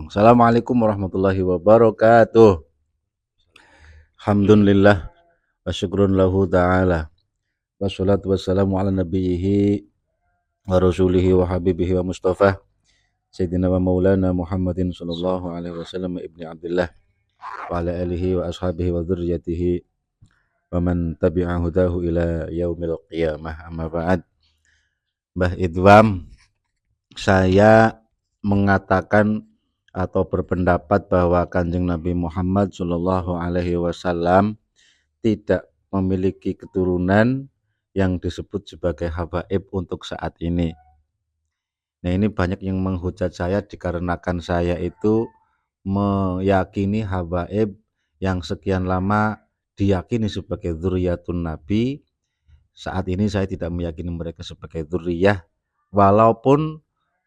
Assalamualaikum warahmatullahi wabarakatuh. Alhamdulillah wa syukrun lahu ta'ala. Wassalatu wassalamu ala nabiyhi wa rasulihi wa habibihi wa mustafa Sayyidina wa maulana Muhammadin sallallahu alaihi wasallam ibni Abdullah wa ala alihi wa ashabihi wa dzurriyyatihi wa man tabi'a hudahu ila yaumil qiyamah. Amma ba'd. Mbah Idwam, saya mengatakan atau berpendapat bahwa Kanjeng Nabi Muhammad Shallallahu Alaihi Wasallam tidak memiliki keturunan yang disebut sebagai habaib untuk saat ini. Nah, ini banyak yang menghujat saya dikarenakan saya itu meyakini habaib yang sekian lama diyakini sebagai dzurriyyatun Nabi. Saat ini saya tidak meyakini mereka sebagai dzurriyyah, walaupun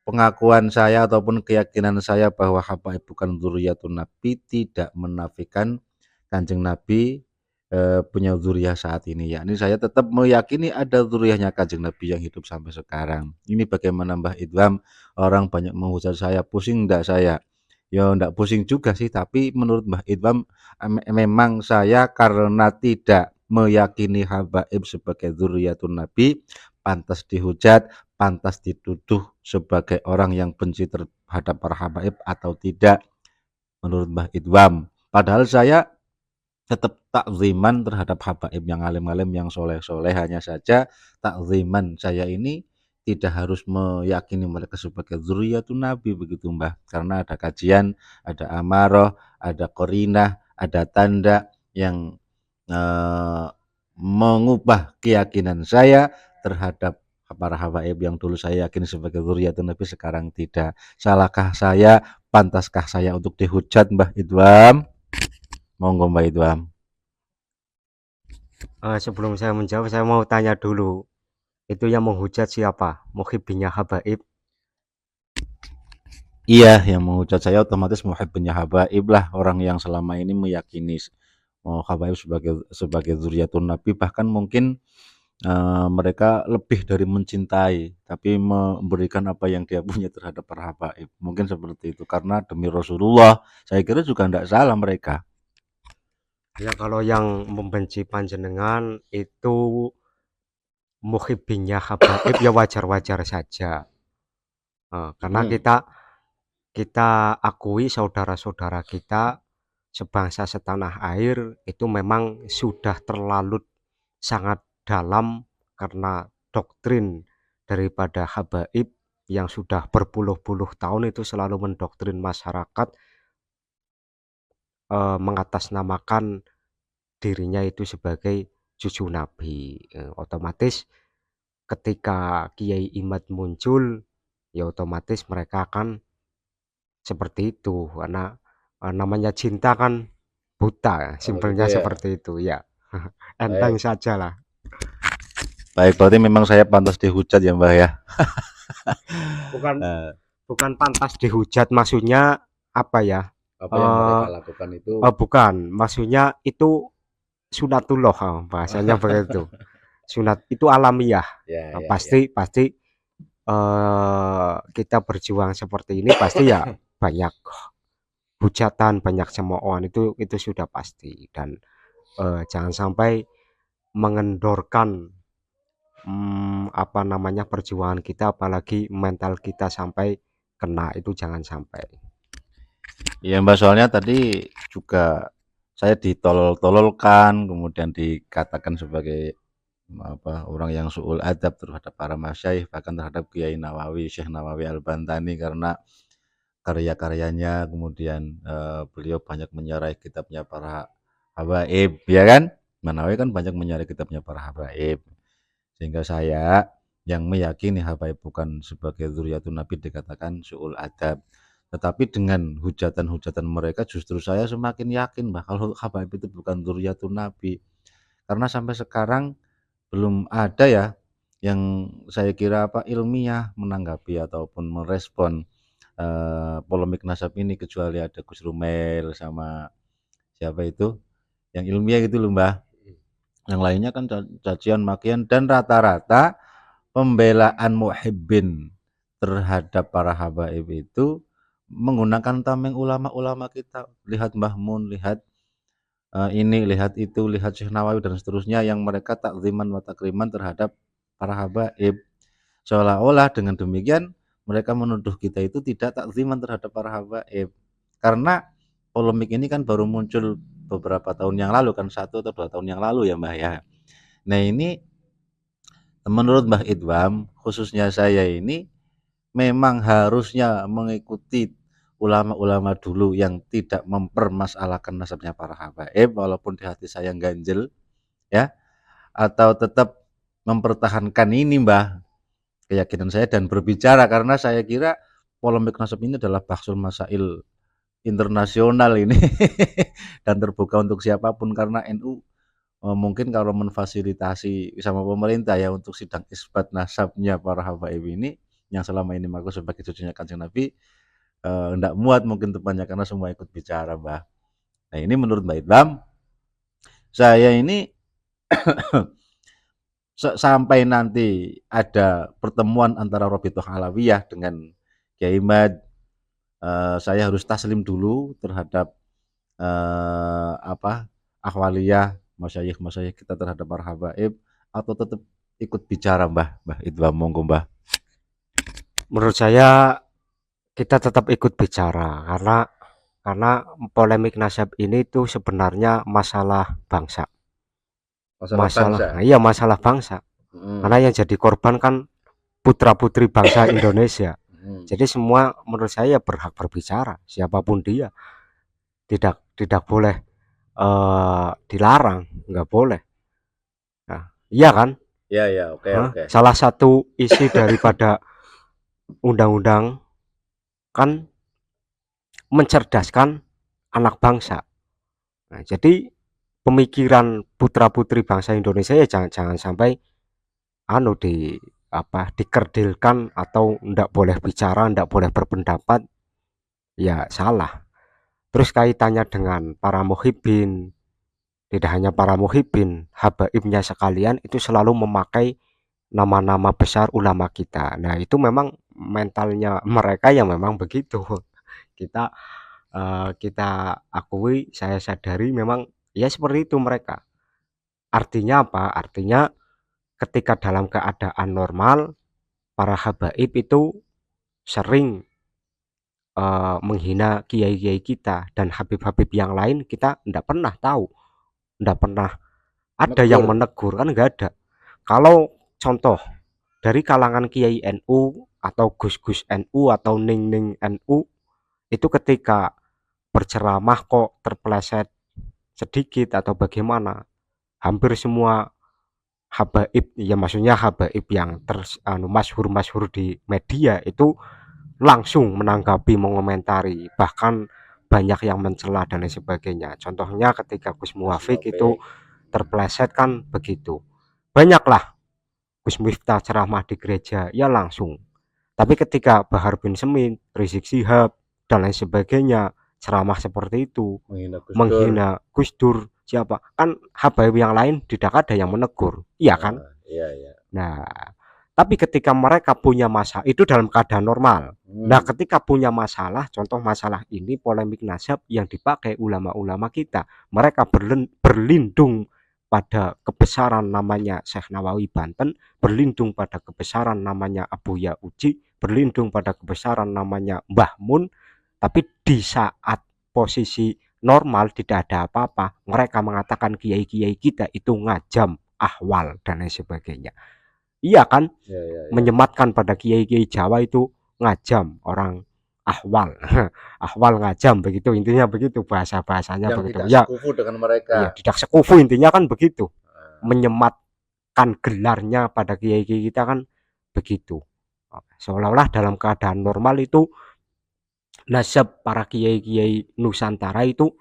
pengakuan saya ataupun keyakinan saya bahwa habaib bukan dzurriyyatun Nabi tidak menafikan Kanjeng Nabi punya dzurriyyah saat ini. Yakni saya tetap meyakini ada dzurriyyahnya Kanjeng Nabi yang hidup sampai sekarang. Ini bagaimana Mbah Idham? Orang banyak menghujat saya, pusing enggak saya? Ya enggak pusing juga sih, tapi menurut Mbah Idham memang saya karena tidak meyakini habaib sebagai dzurriyyatun Nabi pantas dihujat, pantas dituduh sebagai orang yang benci terhadap para habaib atau tidak menurut Mbah Idwam. Padahal saya tetap takziman terhadap habaib yang alim-alim, yang soleh-soleh. Hanya saja takziman saya ini tidak harus meyakini mereka sebagai dzurriyyatun Nabi begitu Mbah, karena ada kajian, ada amaroh, ada korinah, ada tanda yang mengubah keyakinan saya terhadap para habaib yang dulu saya yakin sebagai dzurriyyatun Nabi sekarang tidak. Salahkah saya? Pantaskah saya untuk dihujat Mbah Idwam? Monggo Mbah Idwam. Sebelum saya menjawab, saya mau tanya dulu, itu yang menghujat siapa? Muhibbinya habaib? Iya, yang menghujat saya otomatis muhibbnya habaib lah, orang yang selama ini meyakini habaib sebagai dzurriyyatun Nabi, bahkan mungkin mereka lebih dari mencintai, tapi memberikan apa yang dia punya terhadap para habaib. Mungkin seperti itu, karena demi Rasulullah, saya kira juga tidak salah mereka. Ya kalau yang membenci panjenengan itu muhibbinya habaib ya wajar-wajar saja. Karena Hmm. kita akui saudara-saudara kita sebangsa setanah air itu memang sudah terlalu sangat dalam, karena doktrin daripada habaib yang sudah berpuluh-puluh tahun itu selalu mendoktrin masyarakat, mengatasnamakan dirinya itu sebagai cucu Nabi. Otomatis ketika Kiai Imad muncul, ya otomatis mereka akan seperti itu, karena namanya cinta kan buta, Oh gitu simpelnya ya. seperti itu ya. Enteng Baik. saja lah. Baik, berarti memang saya pantas dihujat ya Mbah ya. Bukan Eh, bukan pantas dihujat, maksudnya apa ya? Apa yang Eh mereka lakukan itu bukan, maksudnya itu sunatullah, bahasanya begitu. Sunat itu alamiah. ya ya ya. Pasti pasti kita berjuang seperti ini pasti ya banyak hujatan, banyak cemoohan, itu sudah pasti. Dan jangan sampai mengendorkan apa namanya perjuangan kita, apalagi mental kita sampai kena, itu jangan sampai. Iya Mbak, soalnya tadi juga saya ditolol-tololkan, kemudian dikatakan sebagai apa orang yang suul adab terhadap para masyayikh, bahkan terhadap Kiai Nawawi, Syekh Nawawi Al-Bantani, karena karya-karyanya, kemudian beliau banyak menyarai kitabnya para habaib, ya kan? Nawawi kan banyak menyarai kitabnya para habaib, sehingga saya yang meyakini habaib bukan sebagai dzurriyyatun Nabi dikatakan suul adab. Tetapi dengan hujatan-hujatan mereka justru saya semakin yakin kalau habaib itu bukan dzurriyyatun Nabi. Karena sampai sekarang belum ada ya yang saya kira ilmiah menanggapi ataupun merespon polemik nasab ini, kecuali ada Gus Rumel sama siapa itu yang ilmiah gitu loh Mbah. Yang lainnya kan cacian makian, dan rata-rata pembelaan muhibbin terhadap para habaib itu menggunakan tameng ulama-ulama kita. Lihat Mbah Mun, lihat ini, lihat itu, lihat Syekh Nawawi dan seterusnya yang mereka takziman wa takriman terhadap para habaib. Seolah-olah dengan demikian mereka menuduh kita itu tidak takziman terhadap para habaib. Karena polemik ini kan baru muncul beberapa tahun yang lalu kan, 1 atau 2 tahun yang lalu ya Mbah ya. Nah ini menurut Mbah Idwam, khususnya saya ini memang harusnya mengikuti ulama-ulama dulu yang tidak mempermasalahkan nasabnya para habaib, walaupun di hati saya ganjel ya, atau tetap mempertahankan ini Mbah, keyakinan saya dan berbicara, karena saya kira polemik nasab ini adalah bahsul masail internasional ini dan terbuka untuk siapapun, karena NU mungkin kalau memfasilitasi sama pemerintah ya untuk sidang isbat nasabnya para habaib ini yang selama ini mengaku sebagai cucunya Kanjeng Nabi, ndak muat mungkin tepatnya karena semua ikut bicara Mbah. Nah ini menurut Mbak Idam, saya ini sampai nanti ada pertemuan antara Robitoh Alawiyah dengan Kiai Mad, saya harus taslim dulu terhadap akhwaliyah, masyayikh kita terhadap para habaib, atau tetap ikut bicara Mbah Idam, monggo Mbah. Menurut saya kita tetap ikut bicara karena polemik nasab ini tuh sebenarnya masalah bangsa. Iya masalah bangsa. Karena yang jadi korban kan putra-putri bangsa Indonesia. Jadi semua menurut saya berhak berbicara, siapapun dia. Tidak boleh dilarang, nggak boleh. Nah, iya kan? Ya, oke. Salah satu isi daripada undang-undang kan mencerdaskan anak bangsa. Nah, jadi pemikiran putra-putri bangsa Indonesia ya jangan sampai dikerdilkan atau ndak boleh bicara, ndak boleh berpendapat, ya salah. Terus kaitannya dengan para muhibbin, tidak hanya para muhibbin, habaibnya sekalian itu selalu memakai nama-nama besar ulama kita. Nah itu memang mentalnya mereka yang memang begitu. Kita kita akui, saya sadari memang ya seperti itu mereka. Artinya apa? Artinya ketika dalam keadaan normal, para habaib itu sering menghina kiai-kiai kita dan habib-habib yang lain kita ndak pernah tahu, ndak pernah ada yang menegur, kan nggak ada. Kalau contoh dari kalangan kiai NU atau gus-gus NU atau ning-ning NU itu ketika berceramah kok terpeleset sedikit atau bagaimana, hampir semua habaib, ya maksudnya habaib yang masyhur di media itu langsung menanggapi, mengomentari, bahkan banyak yang mencela dan lain sebagainya. Contohnya ketika Gus Muafik itu terpeleset kan begitu. Banyaklah Gus Miftah ceramah di gereja, ya langsung. Tapi ketika Bahar bin Smith, Rizik Sihab dan lain sebagainya ceramah seperti itu, menghina Gus Dur, siapa? Kan habaib yang lain tidak ada yang menegur. Iya kan? Iya. Nah, tapi ketika mereka punya masalah itu dalam keadaan normal. Nah, ketika punya masalah, contoh masalah ini polemik nasab yang dipakai ulama-ulama kita, mereka berlindung pada kebesaran namanya Syekh Nawawi Banten, berlindung pada kebesaran namanya Abu Ya Uji, berlindung pada kebesaran namanya Mbah Mun, tapi di saat posisi normal tidak ada apa-apa, mereka mengatakan kiai-kiai kita itu ngajam, ahwal dan lain sebagainya. Iya kan? Ya. Menyematkan pada kiai-kiai Jawa itu ngajam, orang ahwal. Ahwal ngajam begitu, intinya begitu bahasa-bahasanya Yang begitu. tidak Ya, sekufu dengan mereka. Iya, tidak sekufu intinya kan begitu. Menyematkan gelarnya pada kiai-kiai kita kan begitu. Seolah-olah dalam keadaan normal itu nasab para kiai-kiai Nusantara itu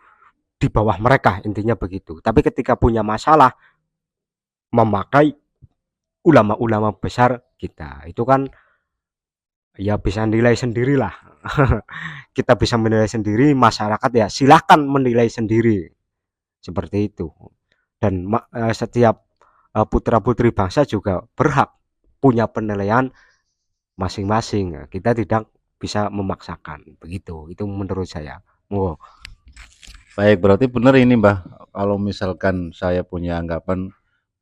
di bawah mereka, intinya begitu. Tapi ketika punya masalah memakai ulama-ulama besar kita, itu kan ya bisa nilai sendirilah. Kita bisa menilai sendiri, masyarakat ya silahkan menilai sendiri seperti itu. Dan setiap putra-putri bangsa juga berhak punya penilaian masing-masing. Kita tidak bisa memaksakan begitu. Itu menurut saya. Oh, Baik, berarti benar ini Mbah, kalau misalkan saya punya anggapan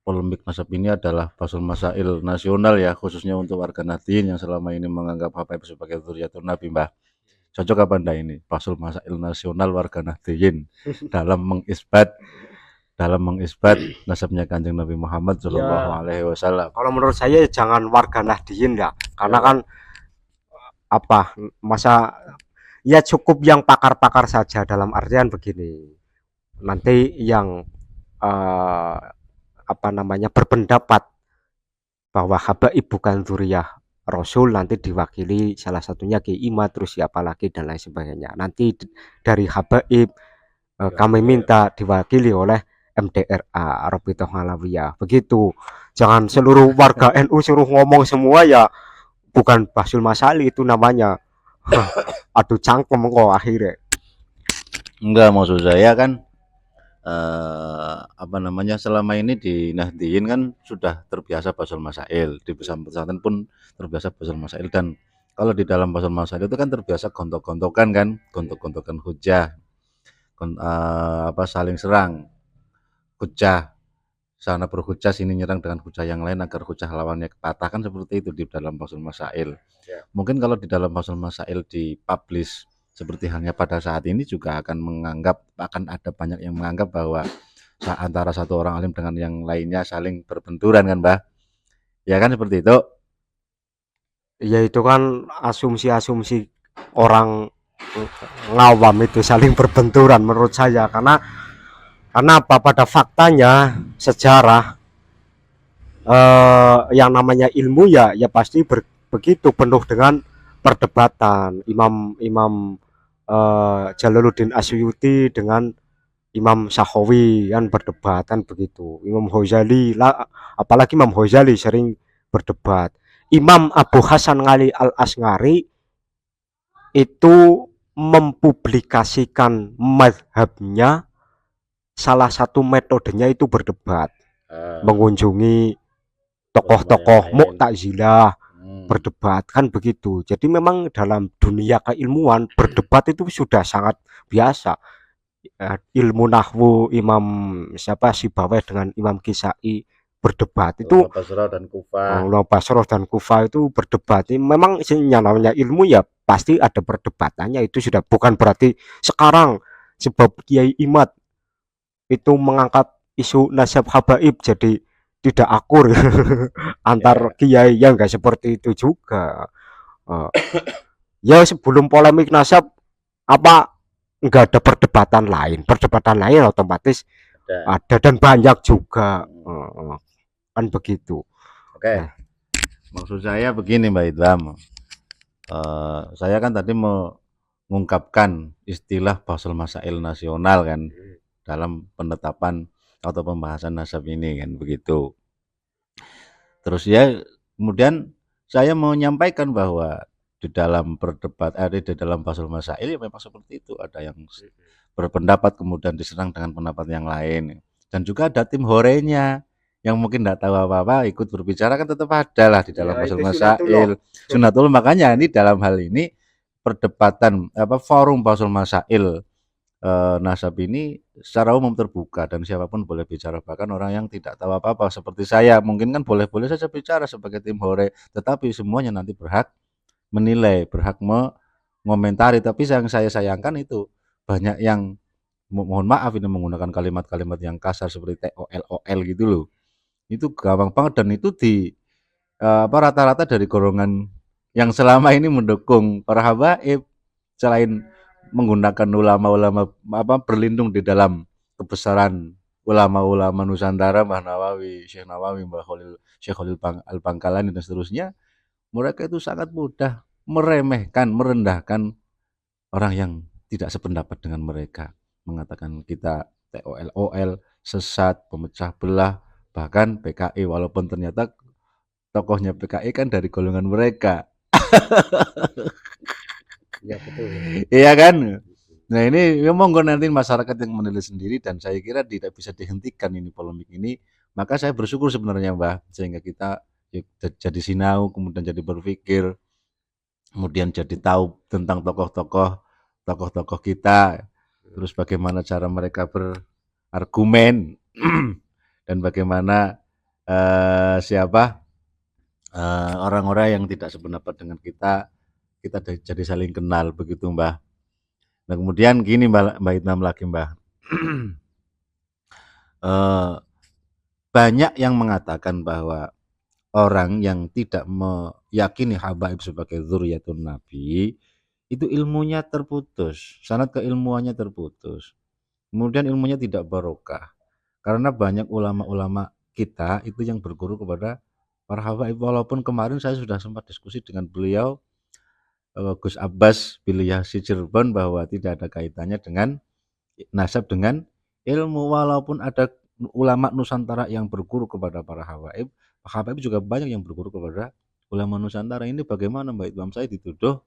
polemik nasab ini adalah Basul Masail nasional ya, khususnya untuk warga Nahdien yang selama ini menganggap Habaib sebagai dzurriyyatun Nabi Mbah. Cocok apa enggak ini? Basul Masail nasional warga Nahdien dalam mengisbat nasabnya Kanjeng Nabi Muhammad Shallallahu ya, Alaihi Wasallam. kalau menurut saya jangan warga Nahdien ya, karena Ya. kan apa masa ya cukup yang pakar-pakar saja dalam artian begini. Nanti yang eh, apa namanya berpendapat bahwa habaib bukan dzurriyyah Rasul nanti diwakili salah satunya Ki Imad terus siapa lagi dan lain sebagainya. Nanti dari habaib kami minta diwakili oleh MDRA Rabithah Alawiyah. Begitu. Jangan seluruh warga NU suruh ngomong semua ya bukan Basul Masali itu namanya. Aduh cangkem kok akhirnya. Enggak, maksud saya kan apa namanya, selama ini di Nahdien kan sudah terbiasa Basul Masail, di pesantren pun terbiasa Basul Masail, dan kalau di dalam Basul Masail itu kan terbiasa gontok-gontokan kan, gontok-gontokan hujah, apa saling serang, hujah sana berhujah sini nyerang dengan hujah yang lain agar hujah lawannya patahkan, seperti itu di dalam Basul Masail. Mungkin kalau di dalam Basul Masail dipublish seperti halnya pada saat ini juga akan ada banyak yang menganggap bahwa antara satu orang alim dengan yang lainnya saling berbenturan kan Mbah, ya kan seperti itu. Ya itu kan asumsi-asumsi orang ngawam itu saling berbenturan menurut saya karena apa pada faktanya sejarah yang namanya ilmu ya pasti begitu penuh dengan perdebatan Imam Jalaluddin Asyuti dengan Imam Sahawi kan berdebat kan begitu. Imam Ghazali lah, apalagi Imam Ghazali sering berdebat. Imam Abu Hasan Ali Al Asngari itu mempublikasikan madhabnya, salah satu metodenya itu berdebat, mengunjungi tokoh-tokoh Mu'tazilah, berdebat kan begitu. Jadi memang dalam dunia keilmuan berdebat itu sudah sangat biasa. Ilmu nahwu Imam siapa Sibawayh dengan Imam Kisai berdebat itu Basra dan Kufah. Ulama Basroh dan Kufah itu berdebat. Ini memang yang namanya ilmu ya pasti ada perdebatannya, itu sudah bukan berarti sekarang sebab Kiai Imad itu mengangkat isu nasab habaib jadi tidak akur antar kiai yang enggak seperti itu juga. Uh, ya sebelum polemik nasab apa enggak ada perdebatan lain otomatis ada dan banyak juga kan begitu. Oke. Nah, maksud saya begini Mbak Idham, saya kan tadi mengungkapkan istilah Basul Masail nasional kan dalam penetapan atau pembahasan nasab ini kan begitu. Terus ya kemudian saya mau menyampaikan bahwa di dalam di dalam Basul Masail ya memang seperti itu, ada yang berpendapat kemudian diserang dengan pendapat yang lain, dan juga ada tim horenya yang mungkin tidak tahu apa-apa ikut berbicara kan tetap ada lah di dalam Basul Masail. Sunatullah, makanya ini dalam hal ini perdebatan forum Basul Masail nasab ini secara umum terbuka dan siapapun boleh bicara, bahkan orang yang tidak tahu apa-apa seperti saya mungkin kan boleh-boleh saja bicara sebagai tim hore, tetapi semuanya nanti berhak menilai, berhak mengomentari. Tapi yang saya sayangkan itu banyak yang mohon maaf ini menggunakan kalimat-kalimat yang kasar seperti TOL gitu loh. Itu gampang banget, dan itu di rata-rata dari golongan yang selama ini mendukung para habaib, selain menggunakan ulama-ulama berlindung di dalam kebesaran ulama-ulama Nusantara, Mbah Nawawi, Syekh Nawawi, Mbah Khalil, Syekh Khalil Al-Bangkalani dan seterusnya, mereka itu sangat mudah meremehkan, merendahkan orang yang tidak sependapat dengan mereka, mengatakan kita TOL, sesat, pemecah belah, bahkan PKI, walaupun ternyata tokohnya PKI kan dari golongan mereka. Ya betul. Iya kan? Nah ini monggo nanti masyarakat yang menilai sendiri, dan saya kira tidak bisa dihentikan ini polemik ini. Maka saya bersyukur sebenarnya Mbah, sehingga kita jadi sinau, kemudian jadi berpikir kemudian jadi tahu tentang tokoh-tokoh kita, terus bagaimana cara mereka berargumen dan bagaimana siapa orang-orang yang tidak sependapat dengan kita jadi saling kenal begitu Mbah. Nah kemudian gini Mbak Itnam lagi Mbah, eh, banyak yang mengatakan bahwa orang yang tidak meyakini habaib sebagai dzurriyyatun nabi itu ilmunya terputus, sanad keilmuannya terputus. Kemudian ilmunya tidak barokah. Karena banyak ulama-ulama kita itu yang berguru kepada para habaib. Walaupun kemarin saya sudah sempat diskusi dengan beliau Gus Abbas Biliyahsi Cirebon bahwa tidak ada kaitannya dengan nasab dengan ilmu. Walaupun ada ulama Nusantara yang berguru kepada para habaib, habaib juga banyak yang berguru kepada ulama Nusantara. Ini bagaimana Mbak Idham, saya dituduh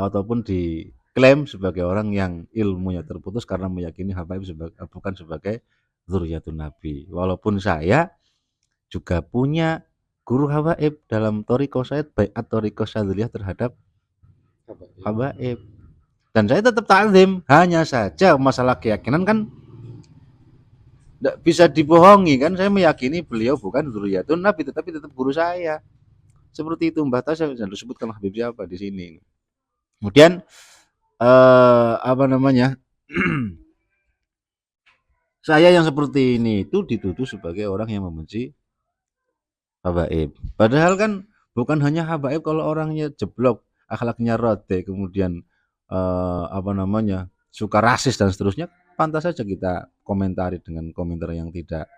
ataupun diklaim sebagai orang yang ilmunya terputus karena meyakini habaib bukan sebagai dzurriyyatun nabi. Walaupun saya juga punya guru habaib dalam thariqah saya, baiat thariqah syadziliyah terhadap habaib. Dan saya tetap takzim, hanya saja masalah keyakinan kan tidak bisa dibohongi kan, saya meyakini beliau bukan dzurriyyatun nabi tetapi tetap guru saya. Seperti itu Mbah Tas, saya disebutkan Habib siapa di sini. Kemudian apa namanya? Saya yang seperti ini itu dituduh sebagai orang yang membenci habaib. Padahal kan bukan hanya habaib, kalau orangnya jeblok, akhlaknya rode, kemudian apa namanya? Suka rasis dan seterusnya, pantas saja kita komentari dengan komentar yang tidak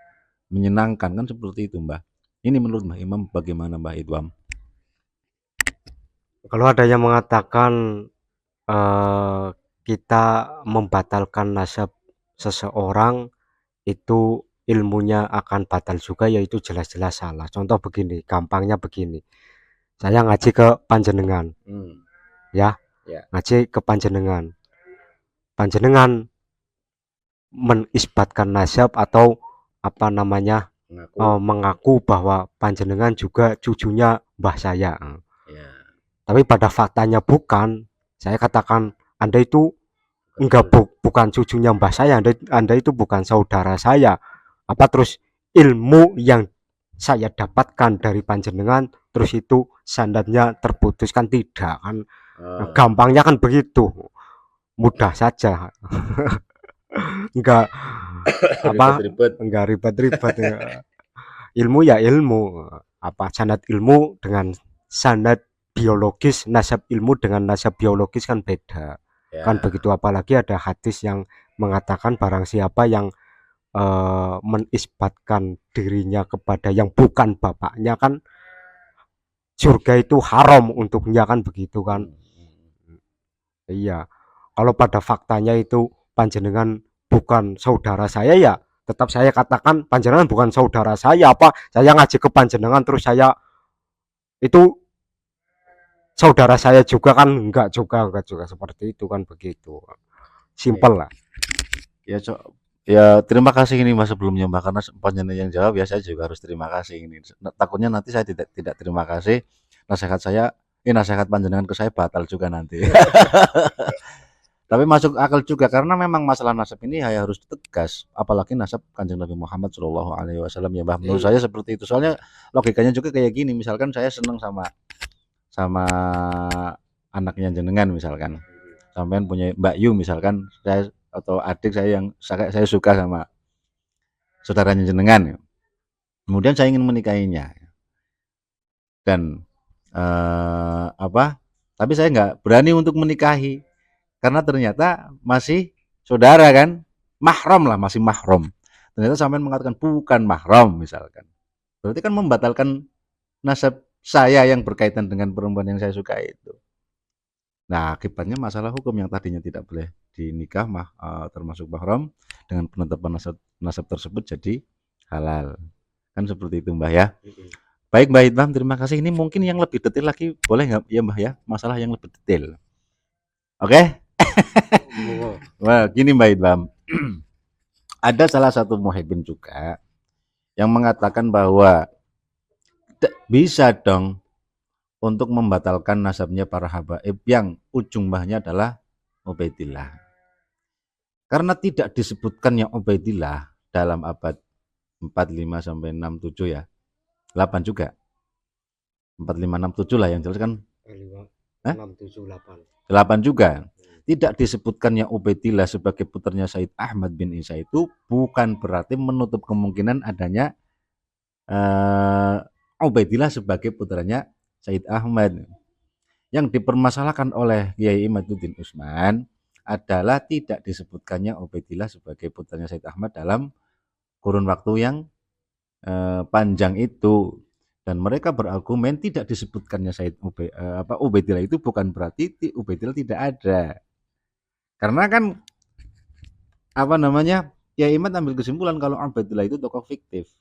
menyenangkan kan, seperti itu, Mbah. Ini menurut Mbah Imam bagaimana Mbah Idham? Kalau ada yang mengatakan kita membatalkan nasab seseorang itu ilmunya akan batal juga, yaitu jelas-jelas salah. Contoh begini, gampangnya begini. Saya ngaji ke panjenengan, ya, ngaji ke panjenengan. Panjenengan menisbatkan nasab atau apa namanya, mengaku bahwa panjenengan juga cucunya mbah saya. Ya. Tapi pada faktanya bukan. Saya katakan Anda itu enggak, bukan cucunya mbah saya, anda itu bukan saudara saya. Apa terus ilmu yang saya dapatkan dari panjenengan terus itu sandatnya terputus kan? Tidak kan. Gampangnya kan begitu, mudah saja. Enggak apa, enggak ribet-ribet. Ilmu ya ilmu, apa sanad ilmu dengan sanad biologis, nasab ilmu dengan nasab biologis kan beda. Kan begitu. Apalagi ada hadis yang mengatakan barang siapa yang menisbatkan dirinya kepada yang bukan bapaknya kan surga itu haram untuknya kan begitu kan. Iya, kalau pada faktanya itu panjenengan bukan saudara saya, ya tetap saya katakan panjenengan bukan saudara saya. Apa saya ngaji ke panjenengan terus saya itu saudara saya juga kan? Enggak juga seperti itu kan, begitu. Simpel lah. Ya terima kasih ini Mas sebelumnya Mbak, karena panjenengan yang jawab ya saya juga harus terima kasih ini. Takutnya nanti saya tidak terima kasih, nasihat panjenengan ke saya batal juga nanti. Tapi masuk akal juga karena memang masalah nasab ini ya harus tegas, apalagi nasab Kanjeng Nabi Muhammad Shallallahu Alaihi Wasallam ya Mbak. Menurut saya seperti itu. Soalnya logikanya juga kayak gini, misalkan saya senang sama anaknya jenengan misalkan, sampean punya Mbak Yu misalkan, saya atau adik saya suka sama saudaranya jenengan, kemudian saya ingin menikahinya dan tapi saya nggak berani untuk menikahi karena ternyata masih saudara kan, mahram lah, masih mahram. Ternyata sampean mengatakan bukan mahram misalkan, berarti kan membatalkan nasab saya yang berkaitan dengan perempuan yang saya suka itu. Nah, akibatnya masalah hukum yang tadinya tidak boleh dinikah termasuk mahram, dengan penetapan nasab tersebut jadi halal. Kan seperti itu Mbah ya. Baik Mbah Idham, terima kasih. Ini mungkin yang lebih detail lagi boleh nggak ya Mbah ya? Masalah yang lebih detail. Oke? Wah, gini Mbah Idham. Ada salah satu muhibbin juga yang mengatakan bahwa bisa dong untuk membatalkan nasabnya para habaib yang ujung mbahnya adalah Ubaidillah. Karena tidak disebutkannya Ubaidillah dalam abad 45 sampai 67 ya. 8 juga. 45 67 lah yang jelas kan. 6, 7, 8. 8 juga. Tidak disebutkannya Ubaidillah sebagai putranya Said Ahmad bin Isa itu bukan berarti menutup kemungkinan adanya Ubaidillah sebagai putranya Said Ahmad. Yang dipermasalahkan oleh Kiai Imaduddin Utsman adalah tidak disebutkannya Ubaidillah sebagai putranya Said Ahmad dalam kurun waktu yang panjang itu, dan mereka berargumen tidak disebutkannya Ubaidillah itu bukan berarti Ubaidillah tidak ada, karena kan Kiai Imad ambil kesimpulan kalau Ubaidillah itu tokoh fiktif,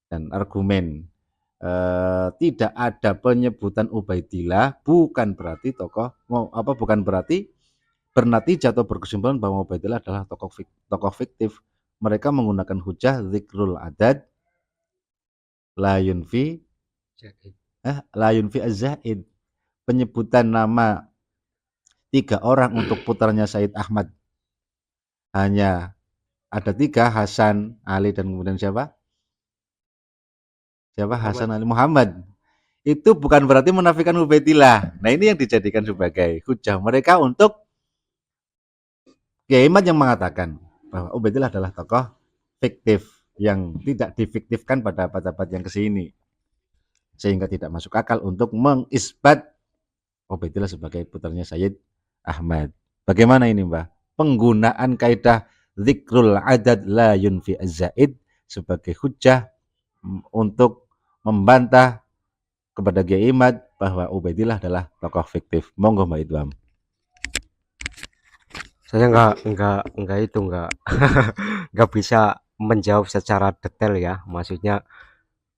dan argumen tidak ada penyebutan Ubaidillah bukan berarti bukan berarti bernatijah atau berkesimpulan bahwa Ubaidillah adalah tokoh fiktif. Mereka menggunakan hujah zikrul adad la yunfi az-zaid, penyebutan nama 3 orang untuk putranya Said Ahmad hanya ada 3, Hasan, Ali, dan kemudian siapa? Hasan, Ali, Muhammad. Itu bukan berarti menafikan Ubaidillah. Nah, ini yang dijadikan sebagai hujah mereka untuk Kiai Imad yang mengatakan bahwa Ubaidillah adalah tokoh fiktif yang tidak difiktifkan pada abad-abad yang kesini, sehingga tidak masuk akal untuk mengisbat Ubaidillah sebagai putranya Sayyid Ahmad. Bagaimana ini, Mbah? Penggunaan kaidah zikrul adad la yunfi az-zaid sebagai hujah untuk membantah kepada Kiai Imad bahwa Ubaidillah adalah tokoh fiktif. Monggo Mbak Idwam. Saya nggak bisa menjawab secara detail ya, maksudnya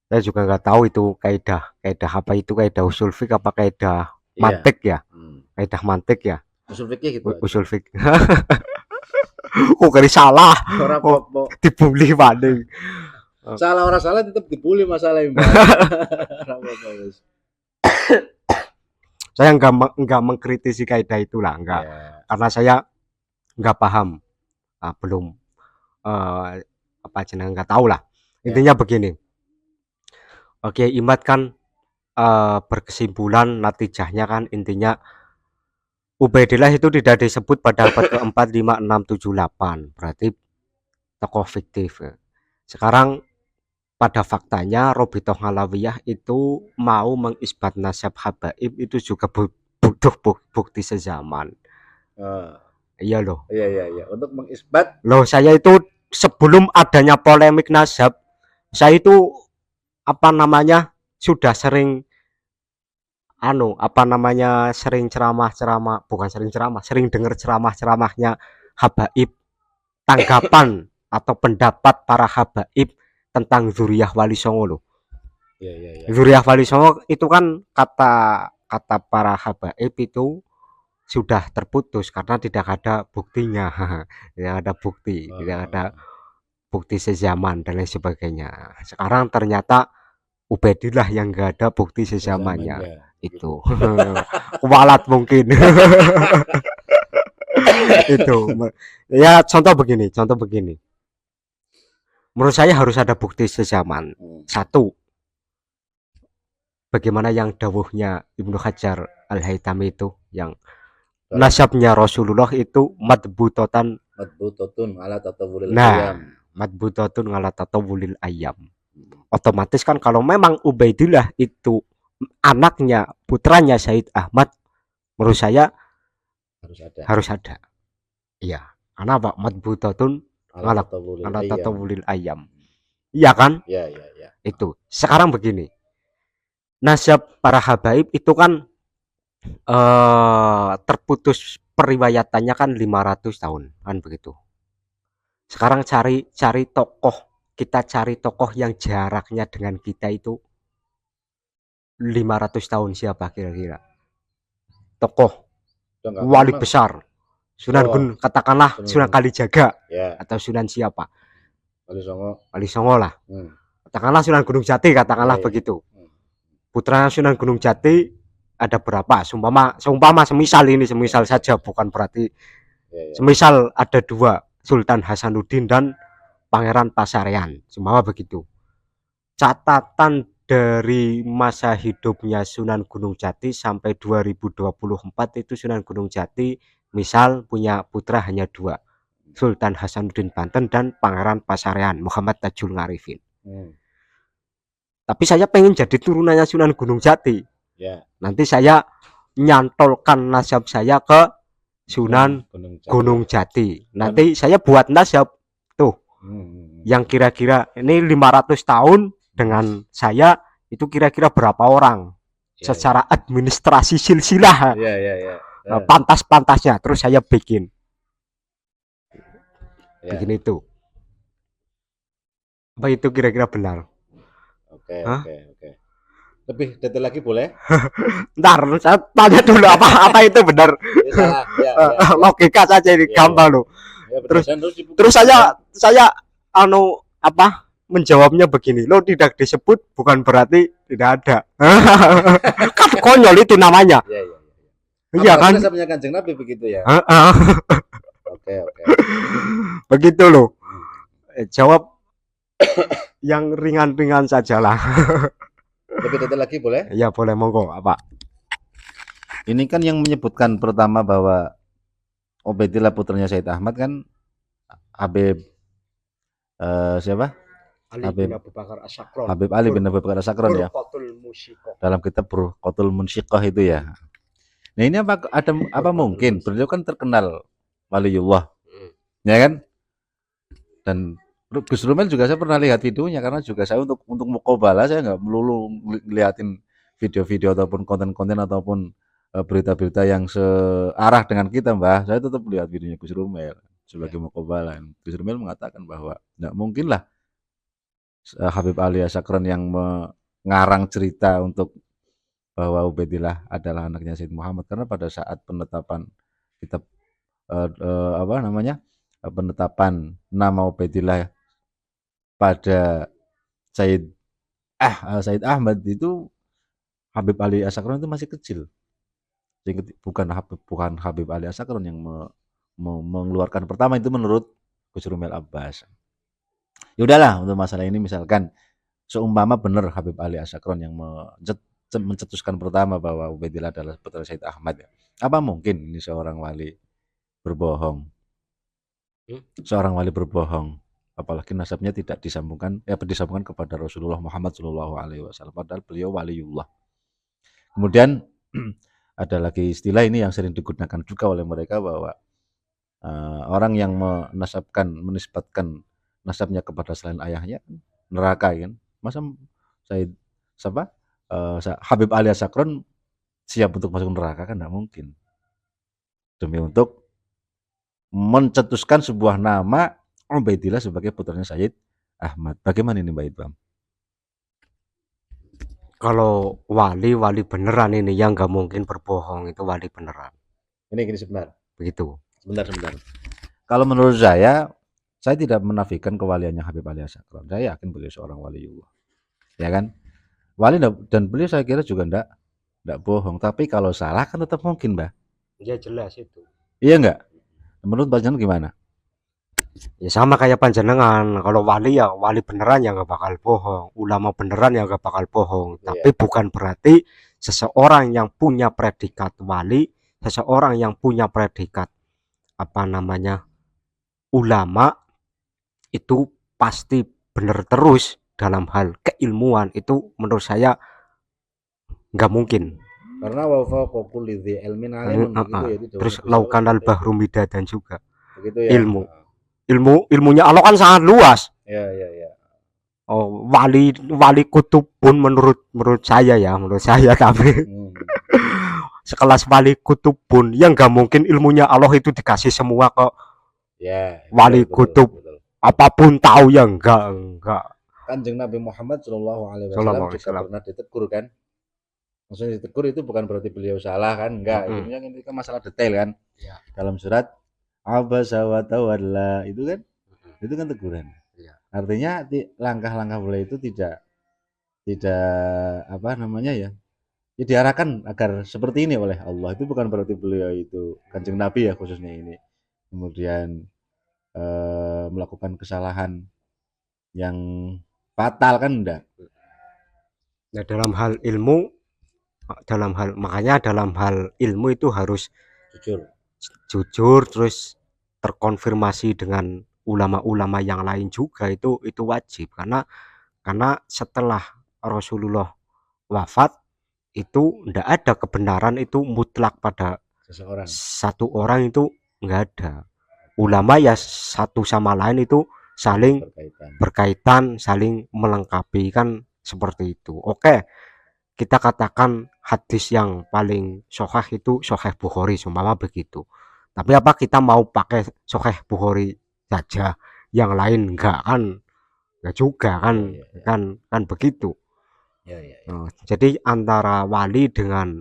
saya juga nggak tahu itu kaidah apa, itu kaidah usul fik apa kaidah mantik ya, kaidah mantik ya, usul fikih gitu. Usul fik. Oh, kali salah. Oh, dibully paling. Salah orang salah tetap dibully masalah Mbak. Saya nggak mengkritisi kaidah itulah, enggak. Yeah. Karena saya nggak paham, belum apa jeneng, nggak tahu lah. Intinya begini. Oke, Imad kan berkesimpulan natijahnya kan intinya Ubaidillah itu tidak disebut pada abad keempat, 5, 6, 7, 8, berarti tokoh fiktif. Sekarang pada faktanya Robitoh Ngalawiyah itu mau mengisbat nasab habaib itu juga butuh bukti sezaman. Iya loh. Iya. Untuk mengisbat. Loh, saya itu sebelum adanya polemik nasab, saya itu sudah sering sering dengar ceramah-ceramahnya habaib, tanggapan atau pendapat para habaib tentang Zuriyah Wali Songo loh. Iya. Zuriyah Wali Songo itu kan kata para habaib itu sudah terputus karena tidak ada buktinya. Tidak ada bukti, tidak ada bukti sezaman dan lain sebagainya. Sekarang ternyata Ubaidillah yang enggak ada bukti sezamannya. Itu walat mungkin. Itu ya, contoh begini. Menurut saya harus ada bukti sezaman. Satu, bagaimana yang dawuhnya Ibnu Hajar Al-Haytami itu, yang nasabnya Rasulullah itu madbutotun ala tatawulil ayam. Madbutotun ala tatawulil ayam. Otomatis kan kalau memang Ubaidillah itu anaknya, putranya Said Ahmad, menurut saya harus ada. Iya, karena apa? Madbutotun ala tatawulil ayam. Iya kan? Iya. Itu. Sekarang begini. Nasab para habaib itu kan terputus periwayatannya kan 500 tahun kan begitu. Sekarang cari tokoh, kita cari tokoh yang jaraknya dengan kita itu 500 tahun, siapa kira-kira? Tokoh wali besar. Sunan Gunung, katakanlah Sunan Kalijaga atau Sunan siapa? Wali Songo lah. Katakanlah Sunan Gunung Jati, katakanlah begitu. Putra Sunan Gunung Jati ada berapa, seumpama semisal saja, bukan berarti semisal ada 2, Sultan Hasanuddin dan Pangeran Pasarean, seumpama begitu. Catatan dari masa hidupnya Sunan Gunung Jati sampai 2024 itu Sunan Gunung Jati misal punya putra hanya 2, Sultan Hasanuddin Banten dan Pangeran Pasarean Muhammad Tajul Ngarifin. Tapi saya pengen jadi turunannya Sunan Gunung Jati. Nanti saya nyantolkan nasab saya ke Sunan Gunung Jati. Nanti saya buat nasab tuh yang kira-kira ini 500 tahun dengan saya itu kira-kira berapa orang secara administrasi silsilah pantas-pantasnya, terus saya bikin itu. Apa itu kira-kira benar? Oke. Lebih detail lagi boleh? Ntar saya tanya dulu apa itu benar. Logika saja ini gampang loh. Terus saya menjawabnya begini, lo tidak disebut bukan berarti tidak ada. Kan konyol itu namanya. Iya kan? Nasabnya Kanjeng Nabi begitu ya. Oke. Begitu loh. Jawab yang ringan-ringan sajalah. Lebih detail lagi boleh? Ya boleh, monggo. Apa? Ini kan yang menyebutkan pertama bahwa Ubaidillah putranya Said Ahmad kan Habib siapa? Habib Ali bin Abu Bakar As-Sakron ya. Dalam kitab Burqatul Munsyiqah itu ya. Nah ini apa mungkin beliau kan terkenal waliullah, ya kan? Dan Gus Rumel juga saya pernah lihat videonya, karena juga saya untuk muqabalah saya nggak melulu ngeliatin video-video ataupun konten-konten ataupun berita-berita yang searah dengan kita, Mbah. Saya tetap lihat videonya Gus Rumel sebagai muqabalah. Gus Rumel mengatakan bahwa nggak mungkin lah Habib Ali As-Sakron yang mengarang cerita untuk bahwa Ubaidillah adalah anaknya Said Muhammad, karena pada saat penetapan kitab penetapan nama Ubaidillah pada Said Ahmad itu Habib Ali As-Sakron itu masih kecil. Jadi bukan Habib Ali As-Sakron yang mengeluarkan pertama, itu menurut Gus Rumel Abbas. Ya udahlah, untuk masalah ini misalkan seumpama benar Habib Ali As-Sakron yang mencetuskan pertama bahwa Ubaidillah adalah putra Said Ahmad, ya. Apa mungkin ini seorang wali berbohong? Seorang wali berbohong, apalagi nasabnya tidak disambungkan kepada Rasulullah Muhammad SAW, padahal beliau waliullah. Kemudian ada lagi istilah ini yang sering digunakan juga oleh mereka, bahwa orang yang menisbatkan nasabnya kepada selain ayahnya neraka, kan? Masa Habib Ali As-Sakron siap untuk masuk neraka? Kan tidak mungkin. Demi untuk mencetuskan sebuah nama Ubaidillah sebagai putranya Said Ahmad. Bagaimana ini, Mbak Idham? Kalau wali beneran ini yang nggak mungkin berbohong, itu wali beneran. Ini sebentar. Begitu. Sebentar. Kalau menurut saya tidak menafikan kewaliannya Habib Ali As-Sakron. Saya yakin beliau seorang waliullah, ya kan? Wali, dan beliau saya kira juga enggak bohong. Tapi kalau salah kan tetap mungkin, Mbak. Ya jelas itu. Iya enggak? Menurut panjenengan gimana? Ya sama kayak panjenengan, kalau wali ya wali beneran ya nggak bakal bohong, ulama beneran ya nggak bakal bohong. Tapi bukan berarti seseorang yang punya predikat wali, seseorang yang punya predikat ulama itu pasti bener terus dalam hal keilmuan. Itu menurut saya nggak mungkin. Karena wafaqu kulli dzi ilmin alimun, gitu ya. Terus laukanal bahru midadan juga. Begitu ya. Ilmunya Allah kan sangat luas. Ya. Oh, wali kutub pun menurut saya tapi sekelas wali kutub pun yang nggak mungkin ilmunya Allah itu dikasih semua ke wali kutub. Betul. Apapun tahu ya enggak. Kanjeng Nabi Muhammad SAW juga pernah ditegur, kan? Maksudnya ditegur itu bukan berarti beliau salah, kan? Enggak. Ini kan masalah detail, kan? Ya. Dalam surat Abasa wa tawalla itu kan teguran. Ya. Artinya langkah-langkah beliau itu tidak ya diarahkan agar seperti ini oleh Allah. Itu bukan berarti beliau itu Kanjeng Nabi ya khususnya ini kemudian melakukan kesalahan yang fatal kan enggak. Nah, makanya dalam hal ilmu itu harus jujur terus terkonfirmasi dengan ulama-ulama yang lain juga, itu wajib, karena setelah Rasulullah wafat itu ndak ada kebenaran itu mutlak pada Seseorang satu orang, itu nggak ada. Ulama ya satu sama lain itu saling berkaitan, saling melengkapi kan, seperti itu. Oke, kita katakan hadis yang paling sahih itu sahih Bukhari seumpama begitu. Tapi apa kita mau pakai sahih Bukhari saja, yang lain enggak kan? Enggak juga kan? Kan begitu. Jadi antara wali dengan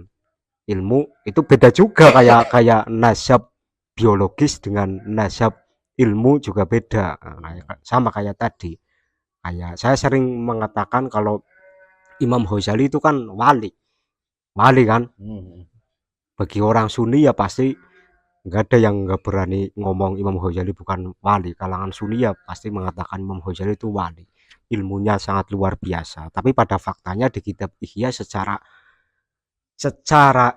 ilmu itu beda juga, kayak nasab biologis dengan nasab ilmu juga beda. Sama kayak tadi. Kayak saya sering mengatakan kalau Imam Ghazali itu kan wali kan. Bagi orang Sunni ya pasti nggak ada yang nggak berani ngomong Imam Ghazali bukan wali. Kalangan Sunni ya pasti mengatakan Imam Ghazali itu wali, ilmunya sangat luar biasa. Tapi pada faktanya di kitab Ihya secara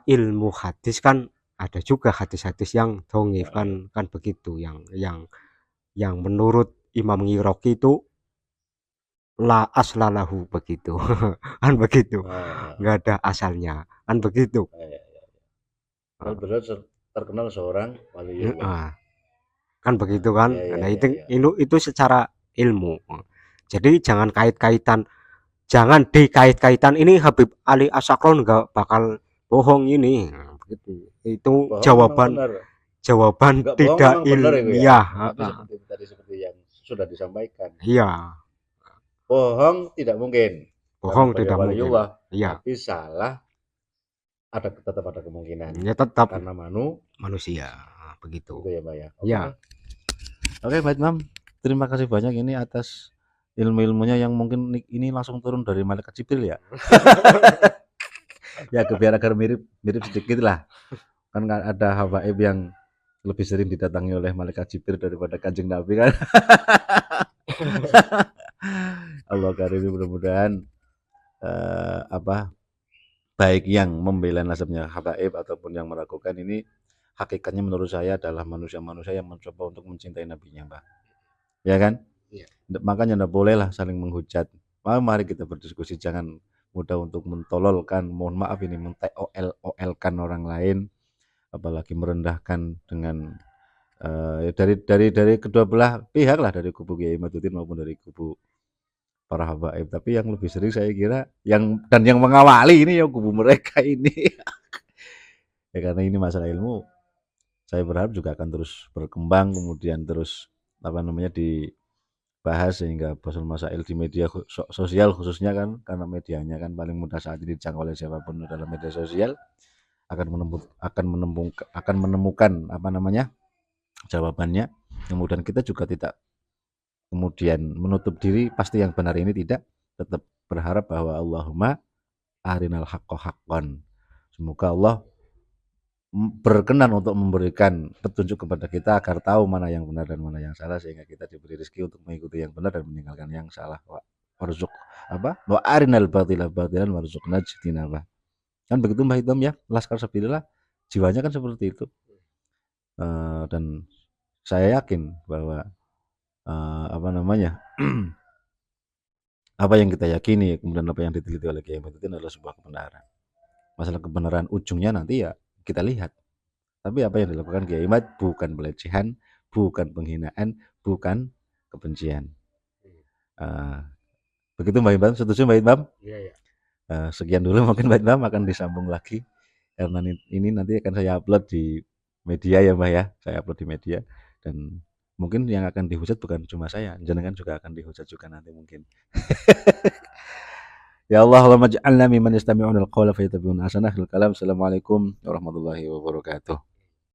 ilmu hadis kan ada juga hadis-hadis yang dhongif kan begitu, yang menurut Imam Ngiroki itu la aslalahu begitu. Kan begitu, nggak ada asalnya kan begitu. Benar terkenal seorang wali kan begitu kan. Nah itu secara ilmu. Jadi jangan dikait-kaitan ini Habib Ali Asakron nggak bakal bohong ini. Begitu. Itu bohong jawaban tidak ilmiah. Seperti yang sudah disampaikan. Iya. Bohong tidak mungkin. Bohong tidak mungkin. Iya. Tapi salah tetap ada kemungkinan. Ya tetap. Karena manusia. Begitu. Itu ya, Mbak ya. Iya. Oke, Mbak Imam. Terima kasih banyak ini atas ilmu-ilmunya yang mungkin ini langsung turun dari malaikat Jibril ya. Ya biar agar mirip sedikit lah. Kan ada habaib yang lebih sering didatangi oleh malaikat Jibril daripada Kanjeng Nabi kan. Allah karim, mudah-mudahan baik yang membela nasabnya habaib ataupun yang meragukan ini hakikatnya menurut saya adalah manusia-manusia yang mencoba untuk mencintai nabinya, Mbak. Ya kan? Iya. Makanya enggak bolehlah saling menghujat. Mari kita berdiskusi, jangan mudah untuk mentololkan, mohon maaf ini men-TOL-kan orang lain, apalagi merendahkan dengan dari kedua belah pihak lah, dari kubu Kiai Imaduddin maupun dari kubu para habaib. Tapi yang lebih sering saya kira yang mengawali ini ya kubu mereka ini. Ya karena ini masalah ilmu, saya berharap juga akan terus berkembang, kemudian terus dibahas sehingga bosan masail di media sosial khususnya kan, karena medianya kan paling mudah saat ini dijangkau oleh siapapun dalam media sosial, akan menemukan jawabannya. Kemudian kita juga tidak kemudian menutup diri, pasti yang benar ini tidak, tetap berharap bahwa Allahumma arinal haqqo haqqan. Semoga Allah berkenan untuk memberikan petunjuk kepada kita agar tahu mana yang benar dan mana yang salah, sehingga kita diberi rezeki untuk mengikuti yang benar dan meninggalkan yang salah. Wa arinal batila batilan warzuqna ijtinabah. Kan begitu Mbah Hitam ya, Laskar Sabilillah jiwanya kan seperti itu. Dan saya yakin bahwa apa yang kita yakini, kemudian apa yang diteliti oleh Kiai Imaduddin adalah sebuah kebenaran. Masalah kebenaran ujungnya nanti ya kita lihat. Tapi apa yang dilakukan Kiai Imad bukan pelecehan, bukan penghinaan, bukan kebencian. Begitu Mbak Imam, setuju Mbak Imam? Iya. Sekian dulu, mungkin Mbak Imam akan disambung lagi karena ini nanti akan saya upload di media ya Mbak ya. Saya upload di media dan mungkin yang akan dihujat bukan cuma saya, jenengan juga akan dihujat juga nanti mungkin. Ya Allah, Allahumma ij'alna mimman yastami'una al-qawla fayattabi'una ahsanah. Assalamualaikum warahmatullahi wabarakatuh.